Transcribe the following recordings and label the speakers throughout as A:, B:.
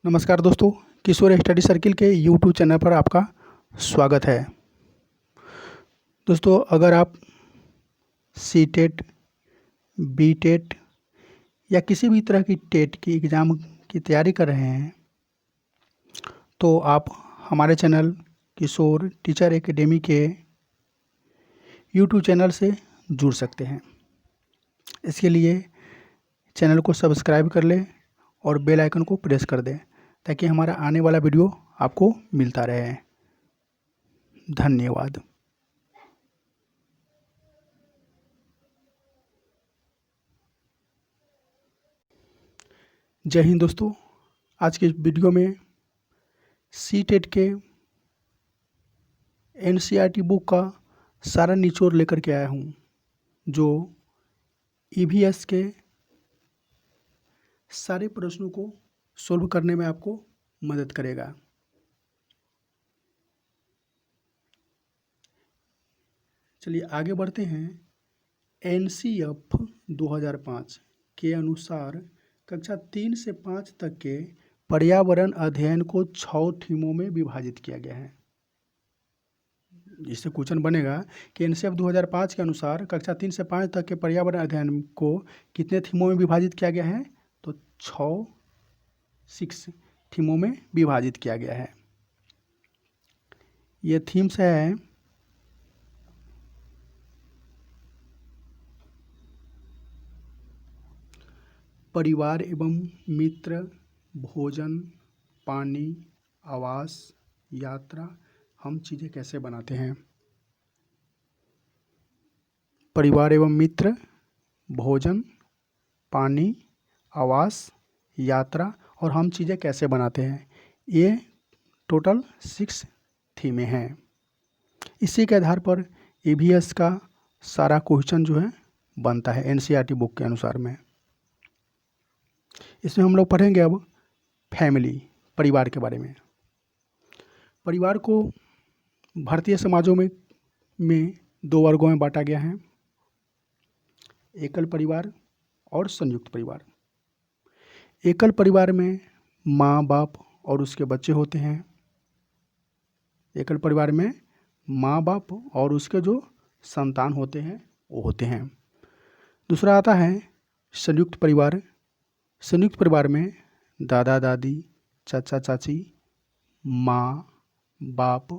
A: नमस्कार दोस्तों, किशोर study circle के यूट्यूब चैनल पर आपका स्वागत है। दोस्तों, अगर आप सी टेट, बी टेट या किसी भी तरह की टेट की एग्ज़ाम की तैयारी कर रहे हैं तो आप हमारे चैनल किशोर टीचर एकेडमी के यूट्यूब चैनल से जुड़ सकते हैं। इसके लिए चैनल को सब्सक्राइब कर लें और बेल आइकन को प्रेस कर दें ताकि हमारा आने वाला वीडियो आपको मिलता रहे। धन्यवाद। जय हिंद दोस्तों, आज के वीडियो में सी टेट के एनसीईआरटी बुक का सारा निचोड़ लेकर के आया हूँ, जो ईवीएस के सारे प्रश्नों को सॉल्व करने में आपको मदद करेगा। चलिए आगे बढ़ते हैं। एनसीएफ 2005 के अनुसार कक्षा 3 से 5 तक के पर्यावरण अध्ययन को 6 थीमों में विभाजित किया गया है। इससे क्वेश्चन बनेगा कि एनसीएफ 2005 के अनुसार कक्षा 3 से 5 तक के पर्यावरण अध्ययन को कितने थीमों में विभाजित किया गया है, तो 6 थीमों में विभाजित किया गया है। ये थीम्स है परिवार एवं मित्र, भोजन, पानी, आवास, यात्रा, हम चीज़ें कैसे बनाते हैं। परिवार एवं मित्र, भोजन, पानी, आवास, यात्रा और हम चीज़ें कैसे बनाते हैं। ये टोटल 6 थीमें हैं। इसी के आधार पर ईवीएस का सारा क्वेश्चन जो है बनता है एनसीईआरटी बुक के अनुसार में। इसमें हम लोग पढ़ेंगे अब फैमिली, परिवार के बारे में। परिवार को भारतीय समाजों में 2 वर्गों में बांटा गया है, एकल परिवार और संयुक्त परिवार। एकल परिवार में माँ बाप और उसके बच्चे होते हैं। एकल परिवार में माँ बाप और उसके जो संतान होते हैं वो होते हैं। दूसरा आता है संयुक्त परिवार। संयुक्त परिवार में दादा दादी, चाचा चाची, माँ बाप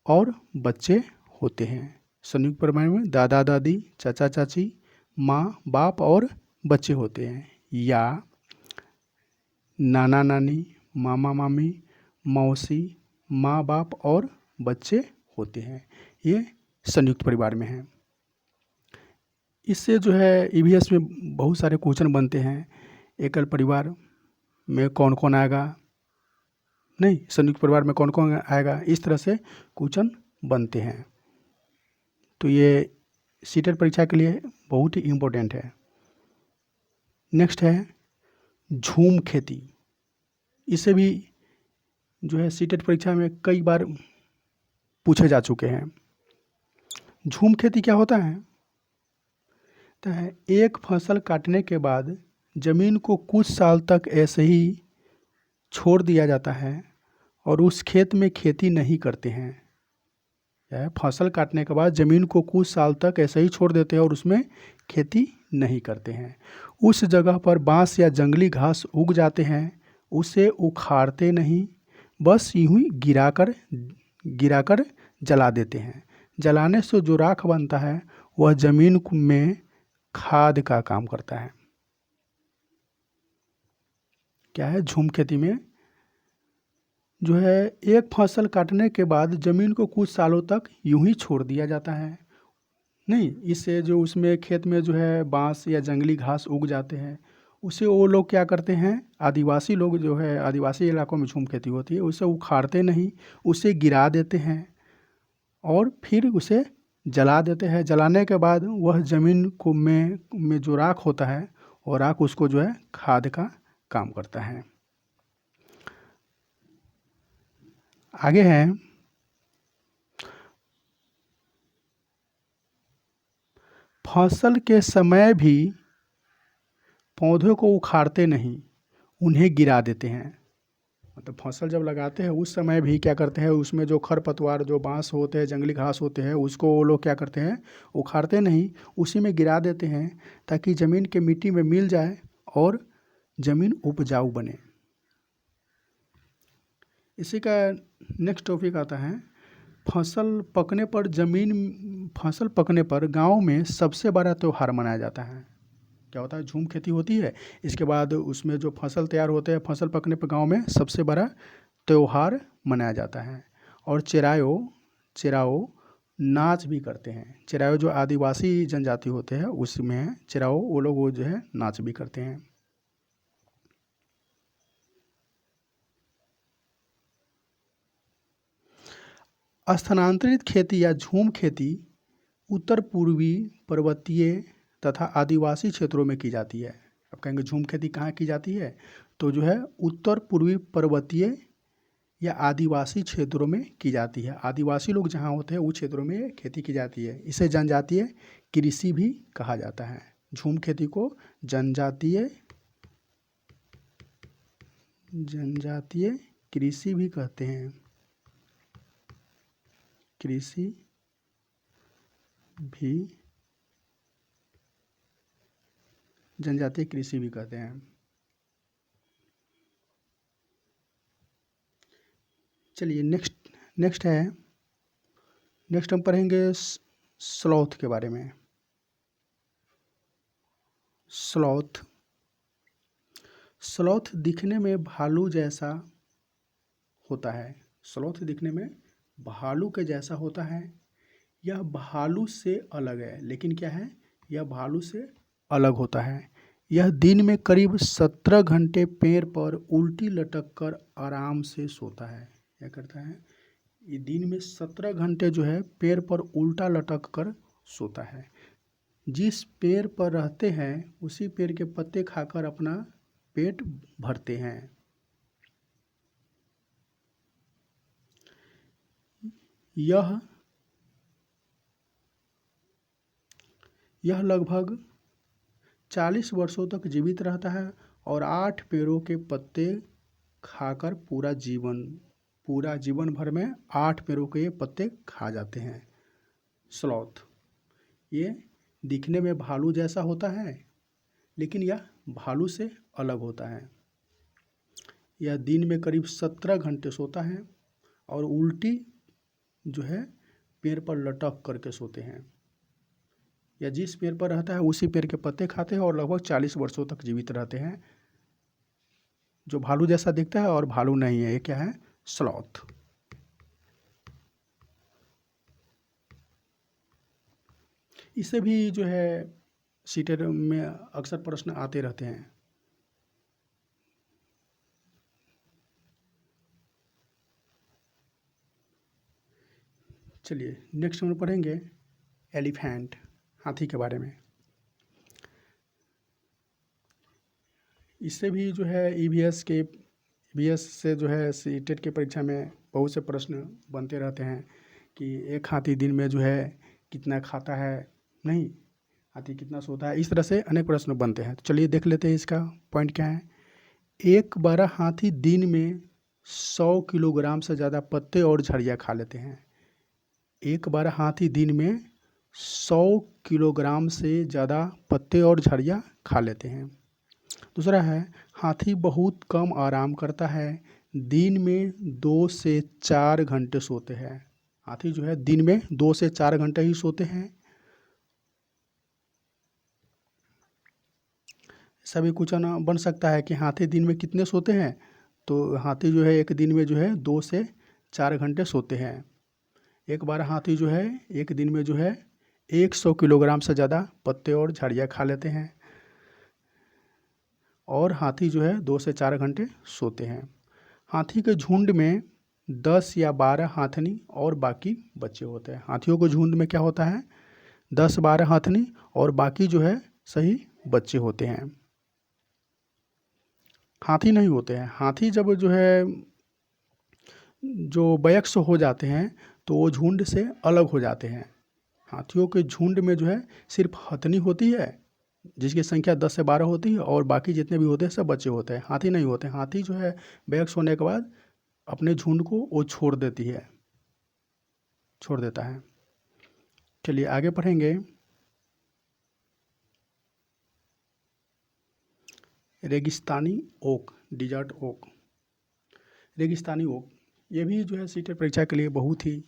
A: और बच्चे होते हैं। संयुक्त परिवार में दादा दादी, चाचा चाची, माँ बाप और बच्चे होते हैं। या नाना नानी, मामा मामी, मौसी, माँ बाप और बच्चे होते हैं। ये संयुक्त परिवार में है। इससे जो है ईवीएस में बहुत सारे क्वेश्चन बनते हैं। एकल परिवार में कौन कौन आएगा, नहीं संयुक्त परिवार में कौन कौन आएगा, इस तरह से क्वेश्चन बनते हैं। तो ये सीटेट परीक्षा के लिए बहुत ही इम्पोर्टेंट है। नेक्स्ट है झूम खेती। इसे भी जो है सीटेट परीक्षा में कई बार पूछे जा चुके हैं। झूम खेती क्या होता है? तो है एक फसल काटने के बाद ज़मीन को कुछ साल तक ऐसे ही छोड़ दिया जाता है और उस खेत में खेती नहीं करते हैं। यह फसल काटने के बाद ज़मीन को कुछ साल तक ऐसे ही छोड़ देते हैं और उसमें खेती नहीं करते हैं। उस जगह पर बांस या जंगली घास उग जाते हैं, उसे उखाड़ते नहीं, बस यूं ही गिराकर जला देते हैं। जलाने से जो राख बनता है वह ज़मीन में खाद का काम करता है। क्या है? झूम खेती में जो है एक फसल काटने के बाद ज़मीन को कुछ सालों तक यूं ही छोड़ दिया जाता है। नहीं, इससे जो उसमें खेत में जो है बांस या जंगली घास उग जाते हैं, उसे वो लोग क्या करते हैं, आदिवासी लोग जो है, आदिवासी इलाकों में झूम खेती होती है, उसे उखाड़ते नहीं, उसे गिरा देते हैं और फिर उसे जला देते हैं। जलाने के बाद वह ज़मीन को में जो राख होता है, वो राख उसको जो है खाद का काम करता है। आगे है फसल के समय भी पौधों को उखाड़ते नहीं, उन्हें गिरा देते हैं। मतलब फसल जब लगाते हैं उस समय भी क्या करते हैं, उसमें जो खरपतवार, जो बांस होते हैं, जंगली घास होते हैं, उसको वो लोग क्या करते हैं, उखाड़ते नहीं, उसी में गिरा देते हैं ताकि ज़मीन के मिट्टी में मिल जाए और ज़मीन उपजाऊ बने। इसी का नेक्स्ट टॉपिक आता है, फसल पकने पर फसल पकने पर गांव में सबसे बड़ा त्योहार मनाया जाता है। क्या होता है, झूम खेती होती है, इसके बाद उसमें जो फसल तैयार होते हैं, फसल पकने पर गांव में सबसे बड़ा त्योहार मनाया जाता है। और चिरायो चिराओ नाच भी करते हैं। चिरायो जो आदिवासी जनजाति होते हैं उसमें चिराओ, वो लोग वो जो है नाच भी करते हैं। स्थानांतरित खेती या झूम खेती उत्तर पूर्वी पर्वतीय तथा आदिवासी क्षेत्रों में की जाती है। अब कहेंगे झूम खेती कहाँ की जाती है, तो जो है उत्तर पूर्वी पर्वतीय या आदिवासी क्षेत्रों में की जाती है। आदिवासी लोग जहाँ होते हैं उस क्षेत्रों में खेती की जाती है। इसे जनजातीय कृषि भी कहा जाता है। झूम खेती को जनजातीय कृषि भी कहते हैं। कृषि भी जनजातीय कृषि भी कहते हैं। चलिए नेक्स्ट हम पढ़ेंगे स्लॉथ के बारे में। स्लॉथ दिखने में भालू जैसा होता है। स्लॉथ दिखने में भालू के जैसा होता है। यह भालू से अलग है, लेकिन क्या है, यह भालू से अलग होता है। यह दिन में करीब 17 घंटे पेड़ पर उल्टी लटक कर आराम से सोता है। क्या करता है, ये दिन में 17 घंटे जो है पेड़ पर उल्टा लटक कर सोता है। जिस पेड़ पर रहते हैं उसी पेड़ के पत्ते खाकर अपना पेट भरते हैं। यह लगभग 40 वर्षों तक जीवित रहता है और 8 पेड़ों के पत्ते खाकर पूरा जीवन भर में 8 पेड़ों के पत्ते खा जाते हैं। स्लॉथ ये दिखने में भालू जैसा होता है, लेकिन यह भालू से अलग होता है। यह दिन में करीब 17 घंटे सोता है और उल्टी जो है पेड़ पर लटक करके सोते हैं। या जिस पेड़ पर रहता है उसी पेड़ के पत्ते खाते हैं और लगभग 40 वर्षों तक जीवित रहते हैं। जो भालू जैसा दिखता है और भालू नहीं है, ये क्या है, स्लॉथ। इससे भी जो है सीटेट में अक्सर प्रश्न आते रहते हैं। चलिए नेक्स्ट हम पढ़ेंगे एलिफेंट, हाथी के बारे में। इससे भी जो है ईवीएस से जो है सीटेट की परीक्षा में बहुत से प्रश्न बनते रहते हैं कि एक हाथी दिन में जो है कितना खाता है, नहीं, हाथी कितना सोता है, इस तरह से अनेक प्रश्न बनते हैं। तो चलिए देख लेते हैं इसका पॉइंट क्या है। एक बड़ा हाथी दिन में 100 किलोग्राम से ज़्यादा पत्ते और झड़ियाँ खा लेते हैं। एक बड़ा हाथी दिन में 100 किलोग्राम से ज़्यादा पत्ते और झड़ियाँ खा लेते हैं। दूसरा है, हाथी बहुत कम आराम करता है, दिन में 2 से 4 घंटे सोते हैं। हाथी जो है दिन में 2 से 4 घंटे ही सोते हैं। सभी क्वेश्चन बन सकता है कि हाथी दिन में कितने सोते हैं, तो हाथी जो है एक दिन में जो है 2 से 4 घंटे सोते हैं। एक बार हाथी जो है एक दिन में जो है 100 किलोग्राम से ज़्यादा पत्ते और झाड़ियाँ खा लेते हैं और हाथी जो है 2 से 4 घंटे सोते हैं। हाथी के झुंड में 10 या 12 हाथनी और बाकी बच्चे होते हैं। हाथियों के झुंड में क्या होता है, 10-12 हाथनी और बाकी जो है सही बच्चे होते हैं। हाथी नहीं होते हैं। हाथी जब जो है जो वयस्क हो जाते हैं तो वो झुंड से अलग हो जाते हैं। हाथियों के झुंड में जो है सिर्फ हथनी होती है जिसकी संख्या 10 से 12 होती है और बाकी जितने भी होते हैं सब बच्चे होते हैं। हाथी नहीं होते हैं। हाथी जो है बैग सोने के बाद अपने झुंड को वो छोड़ देता है। चलिए आगे पढ़ेंगे। रेगिस्तानी ओक, डिजर्ट ओक। रेगिस्तानी ओक ये भी जो है सीटेट परीक्षा के लिए बहुत ही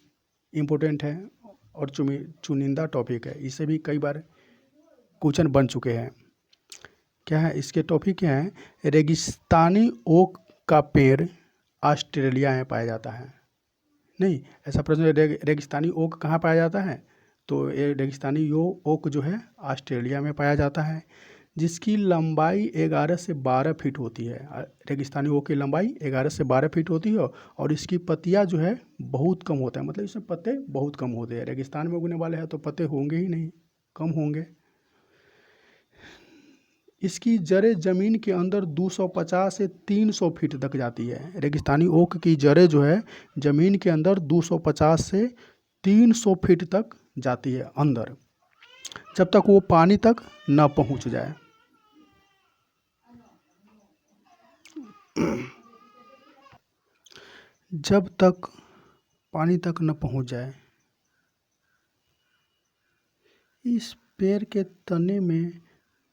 A: इम्पोर्टेंट है और चुनिंदा टॉपिक है। इससे भी कई बार क्वेश्चन बन चुके हैं। क्या है इसके टॉपिक? क्या है? रेगिस्तानी ओक का पेड़ ऑस्ट्रेलिया में पाया जाता है। नहीं, ऐसा प्रश्न रेगिस्तानी ओक कहाँ पाया जाता है? तो ये रेगिस्तानी ओक जो है ऑस्ट्रेलिया में पाया जाता है, जिसकी लंबाई 11 से 12 फीट होती है। रेगिस्तानी ओक की लंबाई 11 से 12 फीट होती है और इसकी पत्तियां जो है बहुत कम होता है, मतलब इसमें पत्ते बहुत कम होते हैं। रेगिस्तान में उगने वाले हैं तो पत्ते होंगे ही नहीं, कम होंगे। इसकी जड़ें ज़मीन के अंदर 250 से 300 फीट तक जाती है। रेगिस्तानी ओक की जड़ें जो है ज़मीन के अंदर 250 से 300 फीट तक जाती है अंदर, जब तक वो पानी तक न पहुंच जाए। जब तक पानी तक न पहुंच जाए। इस पेड़ के तने में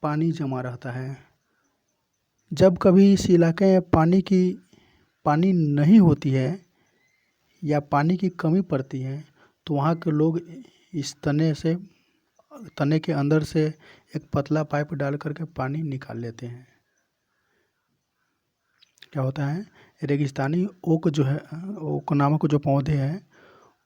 A: पानी जमा रहता है। जब कभी इस इलाके में पानी नहीं होती है या पानी की कमी पड़ती है तो वहाँ के लोग इस तने के अंदर से एक पतला पाइप डाल करके पानी निकाल लेते हैं। क्या होता है? रेगिस्तानी ओक जो है, ओक नामक जो पौधे हैं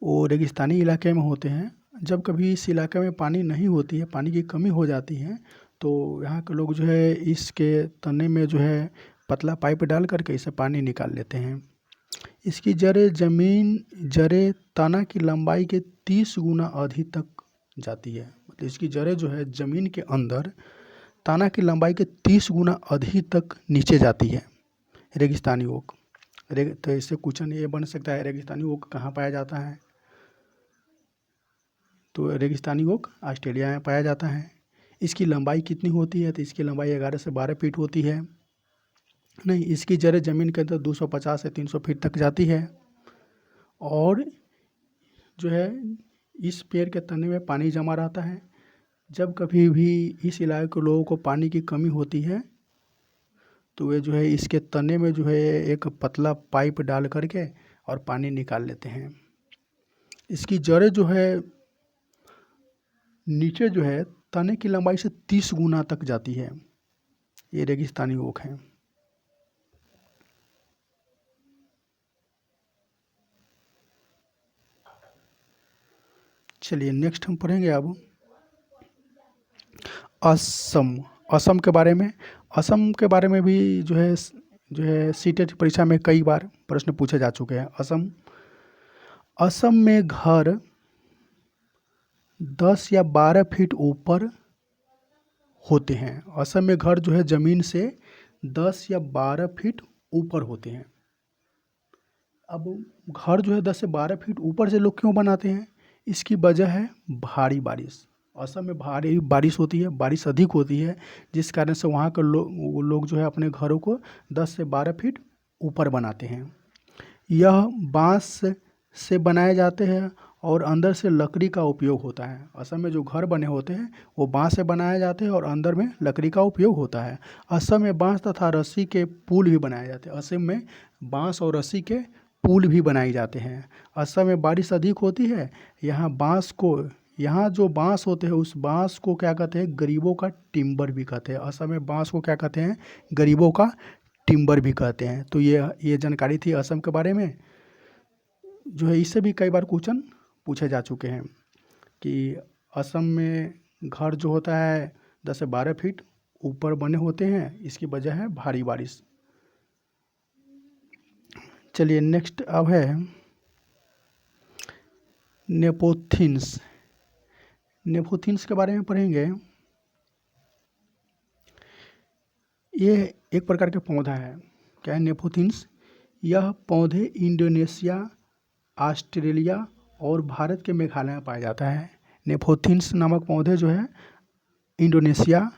A: वो रेगिस्तानी इलाके में होते हैं। जब कभी इस इलाके में पानी नहीं होती है, पानी की कमी हो जाती है, तो यहाँ के लोग जो है इसके तने में जो है पतला पाइप डाल करके इसे पानी निकाल लेते हैं। इसकी जड़ें तना की लंबाई के 30 गुना अधिक तक जाती है। मतलब इसकी जड़ें जो है ज़मीन के अंदर तना की लंबाई के 30 गुना अधिक तक नीचे जाती है। रेगिस्तानी ओक। तो इससे क्वेश्चन ये बन सकता है, रेगिस्तानी ओक कहाँ पाया जाता है? तो रेगिस्तानी ओक ऑस्ट्रेलिया में पाया जाता है। इसकी लंबाई कितनी होती है? तो इसकी लंबाई 11 से 12 फीट होती है। नहीं, इसकी जड़ें ज़मीन के अंदर 250 से 300 फीट तक जाती है और जो है इस पेड़ के तने में पानी जमा रहता है। जब कभी भी इस इलाके के लोगों को पानी की कमी होती है तो वे जो है इसके तने में जो है एक पतला पाइप डाल करके और पानी निकाल लेते हैं। इसकी जड़ें जो है नीचे जो है तने की लंबाई से 30 गुना तक जाती है। ये रेगिस्तानी ओक है। चलिए नेक्स्ट हम पढ़ेंगे अब असम के बारे में। असम के बारे में भी जो है सीटेट परीक्षा में कई बार प्रश्न पूछे जा चुके हैं। असम में घर 10 या 12 फीट ऊपर होते हैं। असम में घर जो है ज़मीन से 10 या 12 फीट ऊपर होते हैं। अब घर जो है 10 से 12 फीट ऊपर से लोग क्यों बनाते हैं? इसकी वजह है भारी बारिश। असम में भारी बारिश होती है, बारिश अधिक होती है, जिस कारण से वहाँ के लोग जो है अपने घरों को 10 से 12 फीट ऊपर बनाते हैं। यह बांस से बनाए जाते हैं और अंदर से लकड़ी का उपयोग होता है। असम में जो घर बने होते हैं वो बांस से बनाए जाते हैं और अंदर में लकड़ी का उपयोग होता है। असम में बांस तथा रस्सी के पुल भी बनाए जाते हैं। असम में बांस और रस्सी के पुल भी बनाए जाते हैं। असम में बारिश अधिक होती है। यहाँ जो बांस होते हैं उस बांस को क्या कहते हैं? गरीबों का टिम्बर भी कहते हैं। असम में बांस को क्या कहते हैं? गरीबों का टिम्बर भी कहते हैं। तो ये जानकारी थी असम के बारे में। जो है इससे भी कई बार क्वेश्चन पूछे जा चुके हैं कि असम में घर जो होता है 10 से 12 फीट ऊपर बने होते हैं, इसकी वजह है भारी बारिश। चलिए नेक्स्ट अब है नेपोथिन्स। नेपोथिन्स के बारे में पढ़ेंगे। ये एक प्रकार का पौधा है। क्या है नेपोथिन्स? यह पौधे इंडोनेशिया, ऑस्ट्रेलिया और भारत के मेघालय में पाया जाता है। नेपोथिन्स नामक पौधे जो है इंडोनेशिया,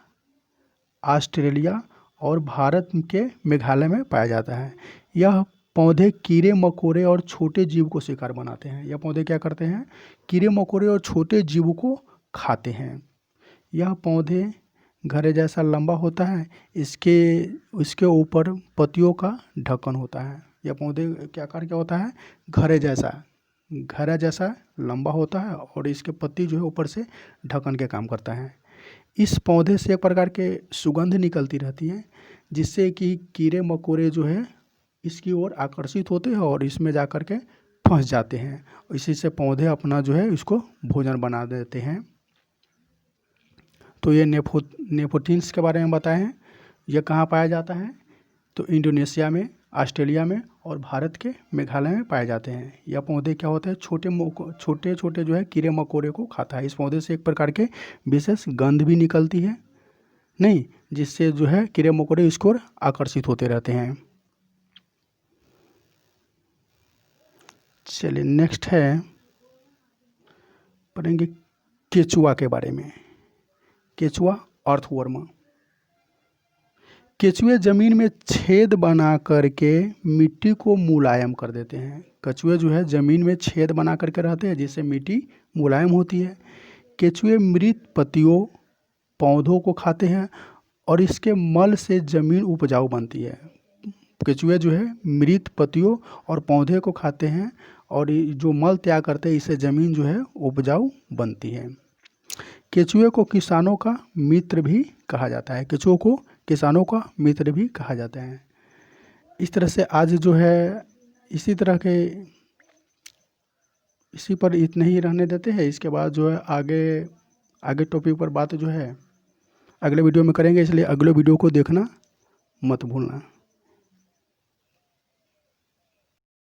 A: ऑस्ट्रेलिया और भारत के मेघालय में पाया जाता है। यह पौधे कीड़े मकोड़े और छोटे जीव को शिकार बनाते हैं। यह पौधे क्या करते हैं? कीड़े मकोड़े और छोटे जीव को खाते हैं। यह पौधे घड़े जैसा लंबा होता है। इसके ऊपर पत्तियों का ढक्कन होता है। यह पौधे क्या आकार क्या होता है? घड़ा जैसा लंबा होता है और इसके पत्ती जो है ऊपर से ढक्कन के काम करता है। इस पौधे से एक प्रकार के सुगंध निकलती रहती है, जिससे कि कीड़े मकोड़े जो है इसकी ओर आकर्षित होते हैं और इसमें जा कर के फंस जाते हैं। इसी से पौधे अपना जो है इसको भोजन बना देते हैं। तो ये नेफोटिन्स के बारे में बताए हैं। यह कहाँ पाया जाता है? तो इंडोनेशिया में, ऑस्ट्रेलिया में और भारत के मेघालय में पाए जाते हैं। यह पौधे क्या होते हैं? छोटे छोटे जो है कीड़े मकोड़े को खाता है। इस पौधे से एक प्रकार के विशेष गंध भी निकलती है, नहीं, जिससे जो है कीड़े मकोड़े इसको ओर आकर्षित होते रहते हैं। चलिए नेक्स्ट है, पढ़ेंगे केचुआ के बारे में। केचुआ अर्थवर्म। केचुए जमीन में छेद बना करके मिट्टी को मुलायम कर देते हैं। केचुए जो है जमीन में छेद बना करके रहते हैं, जिससे मिट्टी मुलायम होती है। केचुए मृत पत्तियों पौधों को खाते हैं और इसके मल से जमीन उपजाऊ बनती है। केचुए जो है मृत पत्तियों और पौधे को खाते हैं और जो मल त्याग करते हैं, इससे ज़मीन जो है उपजाऊ बनती है। केचुए को किसानों का मित्र भी कहा जाता है। केचुओं को किसानों का मित्र भी कहा जाता है। इस तरह से आज जो है इसी पर इतने ही रहने देते हैं। इसके बाद जो है आगे टॉपिक पर बात जो है अगले वीडियो में करेंगे, इसलिए अगले वीडियो को देखना मत भूलना।